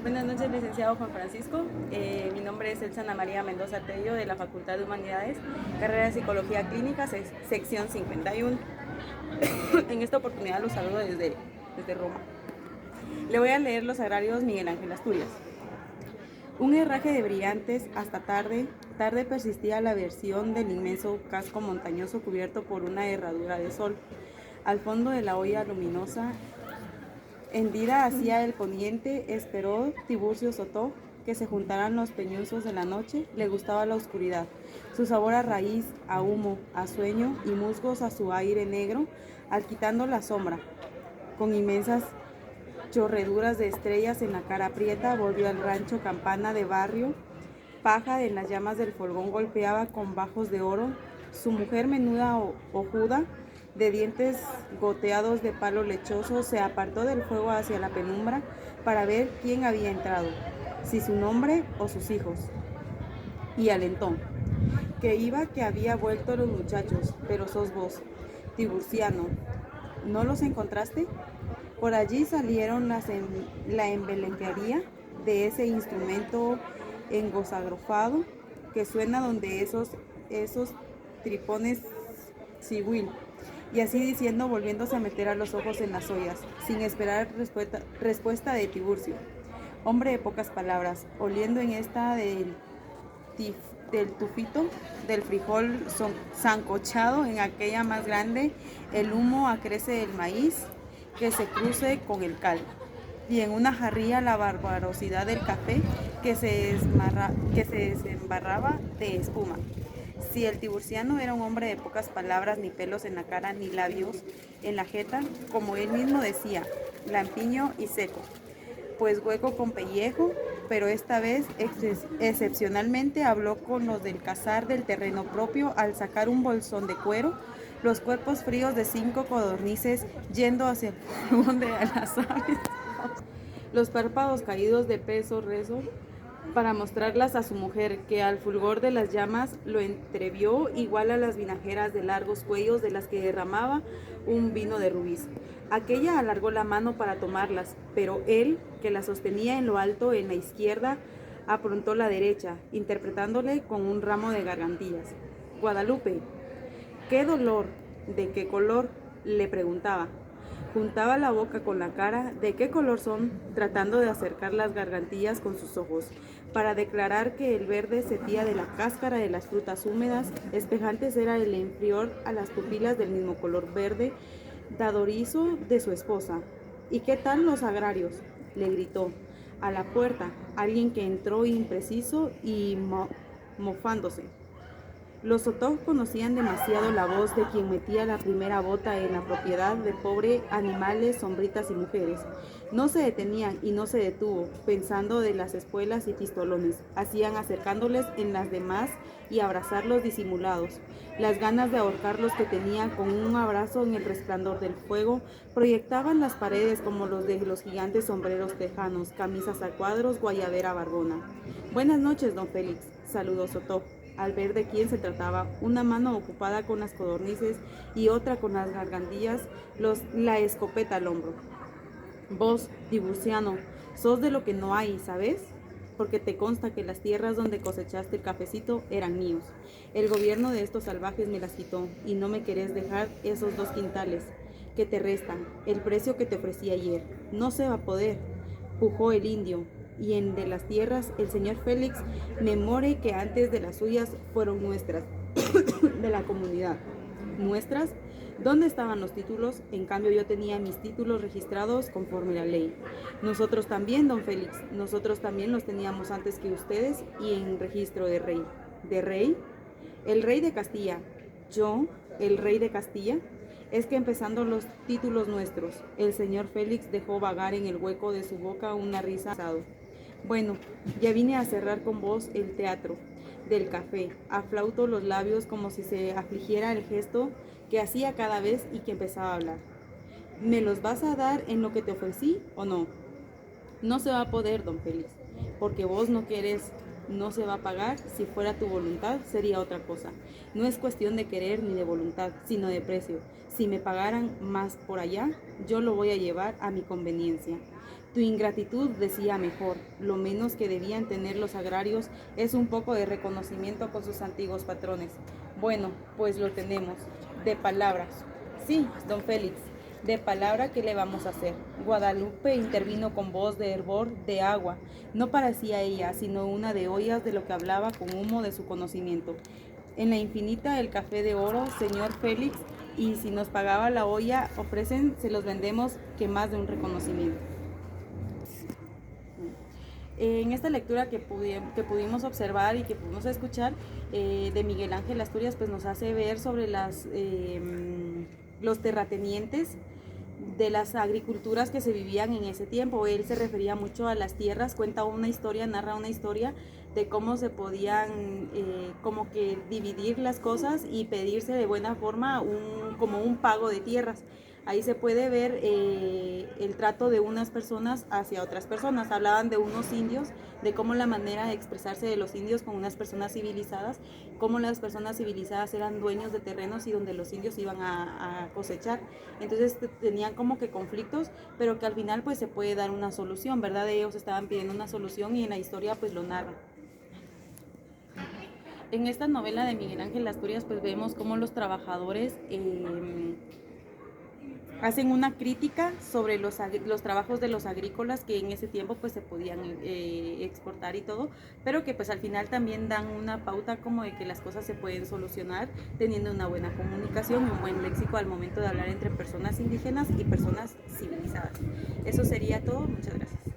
Buenas noches, licenciado Juan Francisco. Mi nombre es Elsa Ana María Mendoza Tello, de la Facultad de Humanidades, carrera de Psicología Clínica, sección 51. En esta oportunidad los saludo desde Roma. Le voy a leer los agrarios Miguel Ángel Asturias. Un herraje de brillantes hasta tarde persistía la versión del inmenso casco montañoso cubierto por una herradura de sol. Al fondo de la olla luminosa, hendida hacia el poniente, esperó Tiburcio Sotó que se juntaran los peñusos de la noche. Le gustaba la oscuridad, su sabor a raíz, a humo, a sueño y musgos a su aire negro, al quitando la sombra. Con inmensas chorreduras de estrellas en la cara prieta, volvió al rancho campana de barrio. Paja en las llamas del folgón golpeaba con bajos de oro. Su mujer menuda ojuda, de dientes goteados de palo lechoso, se apartó del fuego hacia la penumbra para ver quién había entrado, si su nombre o sus hijos. Y alentó. Creíba que había vuelto los muchachos, pero sos vos, Tiburciano. ¿No los encontraste? Por allí salieron la embelequería de ese instrumento engozagrofado que suena donde esos tripones civil. Y así diciendo, volviéndose a meter a los ojos en las ollas, sin esperar respuesta de Tiburcio, hombre de pocas palabras, oliendo en esta del tufito, del frijol sancochado, en aquella más grande, el humo acrece del maíz que se cruce con el cal, y en una jarrilla la barbarosidad del café que se desembarraba de espuma. Si el tiburciano era un hombre de pocas palabras, ni pelos en la cara, ni labios en la jeta, como él mismo decía, lampiño y seco, pues hueco con pellejo, pero esta vez excepcionalmente habló con los del cazar del terreno propio al sacar un bolsón de cuero, los cuerpos fríos de 5 codornices yendo hacia el pulmón de las aves, los párpados caídos de peso rezo, para mostrarlas a su mujer, que al fulgor de las llamas lo entrevió igual a las vinajeras de largos cuellos de las que derramaba un vino de rubíes. Aquella alargó la mano para tomarlas, pero él, que la sostenía en lo alto en la izquierda, aprontó la derecha, interpretándole con un ramo de gargantillas. Guadalupe, ¿qué dolor? ¿De qué color? Le preguntaba. Juntaba la boca con la cara. ¿De qué color son? Tratando de acercar las gargantillas con sus ojos, para declarar que el verde setía de la cáscara de las frutas húmedas, espejantes era el inferior a las pupilas del mismo color verde dadorizo de su esposa. ¿Y qué tal los agrarios? Le gritó. A la puerta, alguien que entró impreciso y mofándose. Los Sotó conocían demasiado la voz de quien metía la primera bota en la propiedad de pobre animales, sombritas y mujeres. No se detenían y no se detuvo, pensando de las espuelas y pistolones, hacían acercándoles en las demás y abrazarlos disimulados. Las ganas de ahorcarlos que tenían con un abrazo en el resplandor del fuego proyectaban las paredes como los de los gigantes sombreros tejanos, camisas a cuadros, guayabera barbona. Buenas noches, don Félix, saludó Sotó, al ver de quién se trataba, una mano ocupada con las codornices y otra con las gargantillas, la escopeta al hombro. Vos, Tiburciano, sos de lo que no hay, ¿sabes? Porque te consta que las tierras donde cosechaste el cafecito eran míos. El gobierno de estos salvajes me las quitó y no me querés dejar esos 2 quintales que te restan, el precio que te ofrecí ayer. No se va a poder, pujó el indio. Y en de las tierras el señor Félix memore que antes de las suyas fueron nuestras, de la comunidad. ¿Nuestras? ¿Dónde estaban los títulos? En cambio yo tenía mis títulos registrados conforme la ley. Nosotros también, don Félix, nosotros también los teníamos antes que ustedes y en registro de rey. ¿De rey? El rey de Castilla. ¿Yo? ¿El rey de Castilla? Es que empezando los títulos nuestros, el señor Félix dejó vagar en el hueco de su boca una risa asado. Bueno, ya vine a cerrar con vos el teatro del café. Aflauto los labios como si se afligiera el gesto que hacía cada vez y que empezaba a hablar. ¿Me los vas a dar en lo que te ofrecí o no? No se va a poder, don Félix, porque vos no querés. No se va a pagar. Si fuera tu voluntad sería otra cosa. No es cuestión de querer ni de voluntad, sino de precio. Si me pagaran más por allá, yo lo voy a llevar a mi conveniencia. Tu ingratitud decía mejor, lo menos que debían tener los agrarios es un poco de reconocimiento con sus antiguos patrones. Bueno, pues lo tenemos, de palabras. Sí, don Félix, de palabra, ¿qué le vamos a hacer? Guadalupe intervino con voz de hervor de agua. No parecía ella, sino una de ollas de lo que hablaba con humo de su conocimiento. En la infinita el café de oro, señor Félix, y si nos pagaba la olla, ofrecen, se los vendemos, que más de un reconocimiento. En esta lectura que pudimos observar y que pudimos escuchar de Miguel Ángel Asturias, pues nos hace ver sobre los terratenientes de las agriculturas que se vivían en ese tiempo. Él se refería mucho a las tierras, cuenta una historia, narra una historia de cómo se podían como que dividir las cosas y pedirse de buena forma como un pago de tierras. Ahí se puede ver el trato de unas personas hacia otras personas. Hablaban de unos indios, de cómo la manera de expresarse de los indios con unas personas civilizadas, cómo las personas civilizadas eran dueños de terrenos y donde los indios iban a cosechar. Entonces tenían como que conflictos, pero que al final pues se puede dar una solución, ¿verdad? Ellos estaban pidiendo una solución y en la historia pues lo narran. En esta novela de Miguel Ángel Asturias pues vemos cómo los trabajadores hacen una crítica sobre los trabajos de los agrícolas que en ese tiempo pues se podían exportar y todo, pero que pues al final también dan una pauta como de que las cosas se pueden solucionar teniendo una buena comunicación y un buen léxico al momento de hablar entre personas indígenas y personas civilizadas. Eso sería todo, muchas gracias.